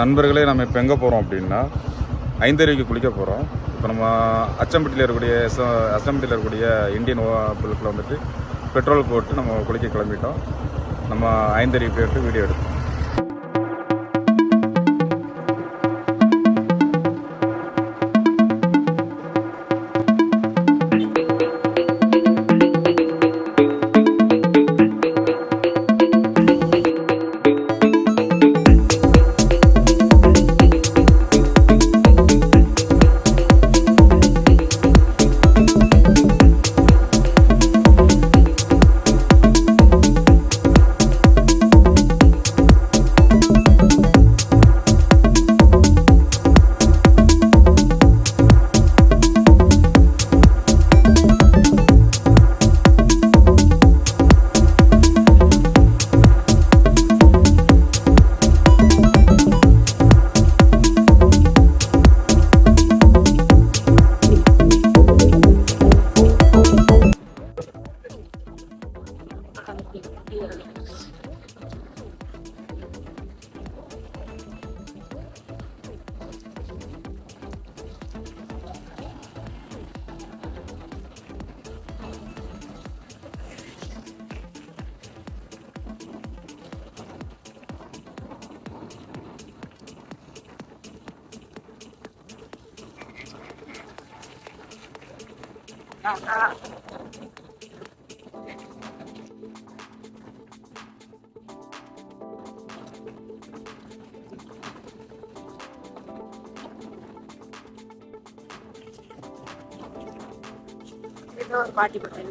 நண்பர்களே, நம்ம இப்போ எங்கே போகிறோம் அப்படின்னா ஐந்தருவிக்கு குளிக்க போகிறோம். இப்போ நம்ம அச்சம்பட்டியில் இருக்கக்கூடிய இந்தியன் ஓபிளுக்கில் வந்துட்டு பெட்ரோல் போட்டு நம்ம குளிக்க கிளம்பிட்டோம். நம்ம ஐந்தருவி போயிட்டு வீடியோ எடுத்தோம். ஒரு பாட்டி போட்டேன்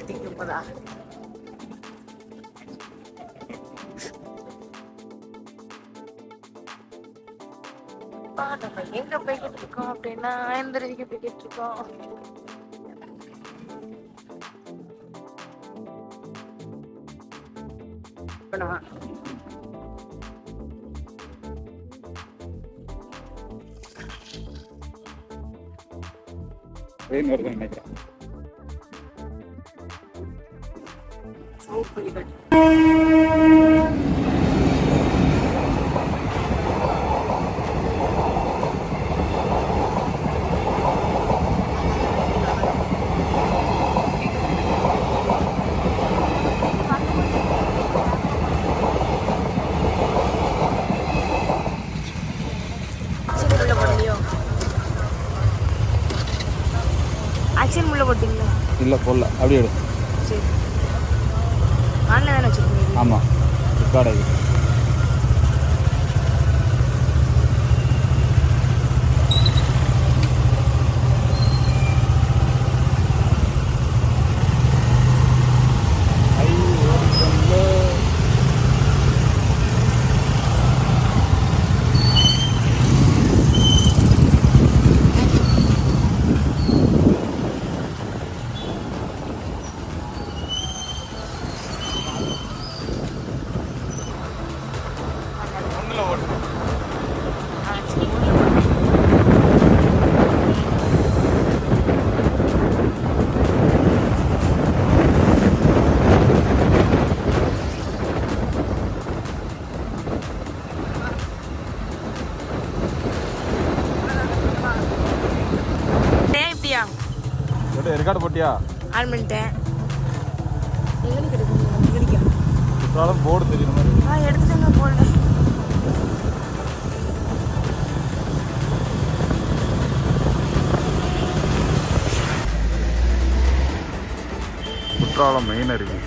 திக்கும்போதா நம்ம எங்க போய்கிட்டு இருக்கோம் அப்படின்னா ஐந்தருவிக்கு போய்கிட்டு இருக்கோம். நினைக்கிறேன் ஆக்சிடென்ட் முள்ள போட்டீங்களா? இல்லை போடல, அப்படியே எடு. சரி, ஆன்லைன் தானே வச்சுருக்கீங்க? ஆமாம், ஃப்ளிப்கார்ட் இது. ரெக்கார்டு போட்டியா? ஆன் பண்ணிட்டேன். குற்றாலம் போர்டு தெரியுற மாதிரி எடுத்துட்டு போடல. குற்றாலம் மெயின் அருவி.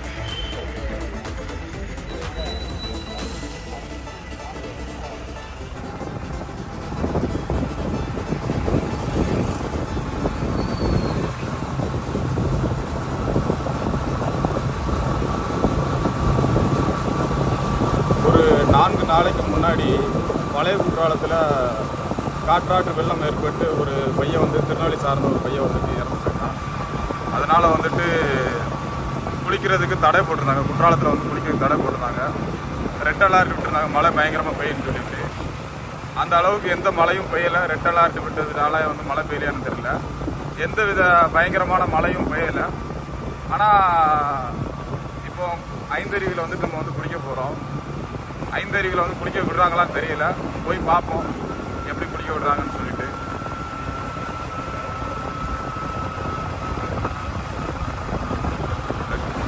ஒரு 4 நாளைக்கு முன்னாடி பழைய குற்றாலத்தில் காற்றாற்று வெள்ளம் ஏற்பட்டு ஒரு பையன் வந்து திருநெல்வேலி சார்ந்த ஒரு பையன் வந்துட்டு இறந்துட்டான். அதனால் வந்துட்டு குளிக்கிறதுக்கு தடை போட்டிருந்தாங்க. குற்றாலத்தில் வந்து குளிக்கிறதுக்கு தடை போட்டிருந்தாங்க. ரெட் அலர்ட் விட்டுருந்தாங்க, மழை பயங்கரமாக பெய்யுன்னு சொல்லிட்டு. அந்த அளவுக்கு எந்த மழையும் பெய்யலை. ரெட் அலர்ட் விட்டதுனால வந்து மழை பெய்யலையான்னு தெரியல. எந்த வித பயங்கரமான மழையும் பெய்யலை. ஆனால் இப்போ ஐந்தருவியில் வந்து நம்ம வந்து குளிக்க போகிறோம். ஐந்தருவியில் வந்து குளிக்க விடுறாங்களான்னு தெரியல, போய் பார்ப்போம் எப்படி குளிக்க விடுறாங்கன்னு சொல்லிட்டு.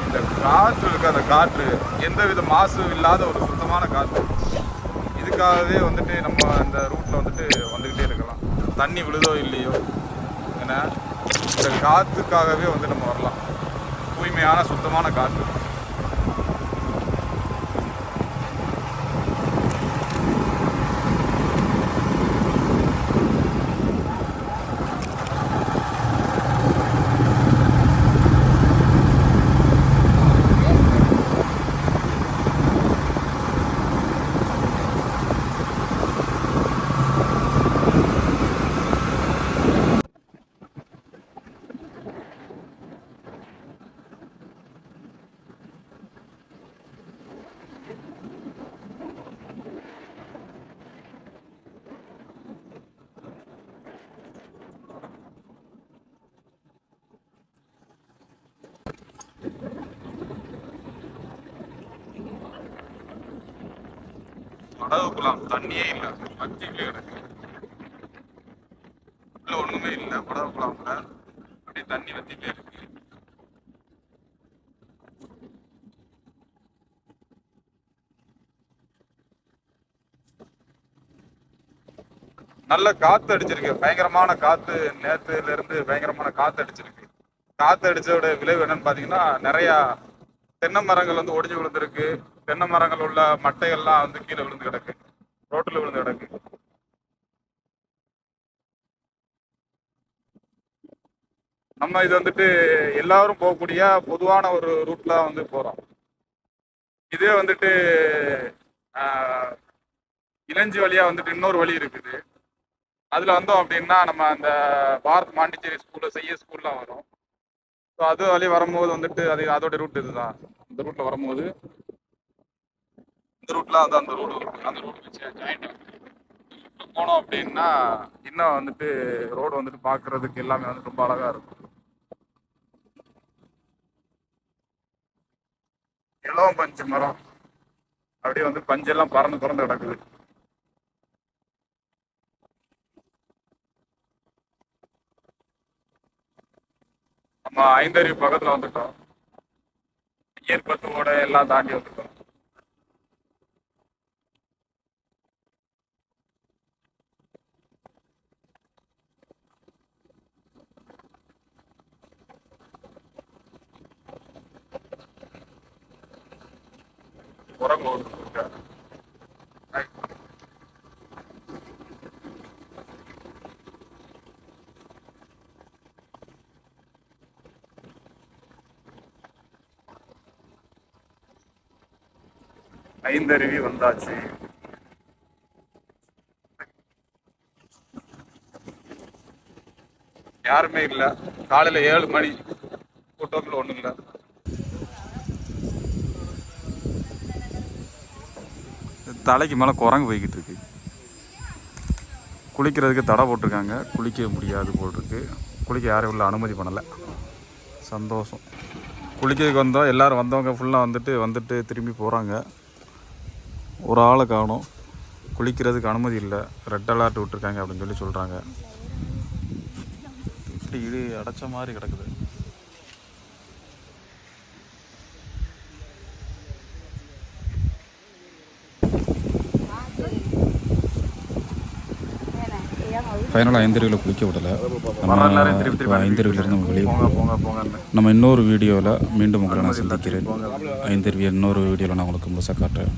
இந்த காற்று இருக்க அந்த காற்று எந்தவித மாசு இல்லாத ஒரு சுத்தமான காற்று. இதுக்காகவே வந்துட்டு நம்ம இந்த ரூட்டில் வந்துட்டு வந்துக்கிட்டே இருக்கலாம். தண்ணி விழுதோ இல்லையோ, ஏன்னா இந்த காற்றுக்காகவே வந்து நம்ம வரலாம். தூய்மையான சுத்தமான காற்று. படகுக்குலாம் தண்ணியே இல்லை, மத்தியிலே கிடக்கு. உள்ள ஒண்ணுமே இல்லை, படகுக்குலாம்ல அப்படியே தண்ணி வத்திட்டே இருக்கு. நல்ல காத்து அடிச்சிருக்கு, பயங்கரமான காத்து. நேத்துல இருந்து பயங்கரமான காத்து அடிச்சிருக்கு. காத்து அடிச்சோட விளைவு என்னன்னு பாத்தீங்கன்னா, நிறைய தென்னை மரங்கள் வந்து ஒடிஞ்சு விழுந்திருக்கு. தென்னை மரங்கள் உள்ள மட்டைகள்லாம் வந்து கீழே விழுந்து கிடக்கு, ரோட்டில் விழுந்து கிடக்கு. நம்ம இது வந்துட்டு எல்லாரும் போகக்கூடிய பொதுவான ஒரு ரூட்ல வந்து போறோம். இதே வந்துட்டு இளஞ்சி வழியா வந்துட்டு இன்னொரு வழி இருக்குது. அதுல வந்தோம் அப்படின்னா நம்ம அந்த பாரத் மாண்டிச்சேரி ஸ்கூல்ல செய்ய ஸ்கூல்லாம் வரும். ஸோ அது வழி வரும்போது வந்துட்டு அதோட ரூட் இதுதான். இந்த ரூட்ல வரும்போது இந்த ரூட்ல அது அந்த ரூட் வச்சு ஜாயிண்ட் போனோம் அப்படின்னா இன்னும் வந்துட்டு ரோடு வந்துட்டு பார்க்கறதுக்கு எல்லாமே வந்து ரொம்ப அழகா இருக்கும். இளவம் பஞ்சு மரம் அப்படியே வந்து பஞ்செல்லாம் பறந்து கிடக்குது. நம்ம ஐந்தருவி பக்கத்துல வந்துட்டோம். ஏற்பத்தோட எல்லாம் தாண்டி வந்துட்டோம். குரங்கு ஓடுது. ஐந்தருவி வந்தாச்சு. யாருமே இல்லை. காலையில 7 மணி, கூட்டத்தில் ஒன்றும் இல்லை. தலைக்கு மேலே குரங்கு போய்கிட்டு இருக்கு. குளிக்கிறதுக்கு தடை போட்டிருக்காங்க, குளிக்க முடியாது போட்டிருக்கு. குளிக்க யாரும் உள்ள அனுமதி பண்ணலை. சந்தோஷம். குளிக்கிறதுக்கு வந்தோம், எல்லோரும் வந்தவங்க ஃபுல்லாக வந்துட்டு திரும்பி போகிறாங்க. ஒரு ஆளை காணோம். குளிக்கிறதுக்கு அனுமதி இல்லை, ரெட் அலர்ட் விட்டுருக்காங்க அப்படின்னு சொல்கிறாங்க. இப்படி இடி அடைச்ச மாதிரி கிடக்குது. ஃபைனலாக ஐந்தருவியில் குளிக்க விடலை. நம்ம ஐந்தருவியிலேருந்து நம்ம வெளியே நம்ம இன்னொரு வீடியோவில் மீண்டும் உங்களை நான் சந்திக்கிறேன். ஐந்தருவியை இன்னொரு வீடியோவில் நான் உங்களுக்கு முழுசாக காட்டுறேன்.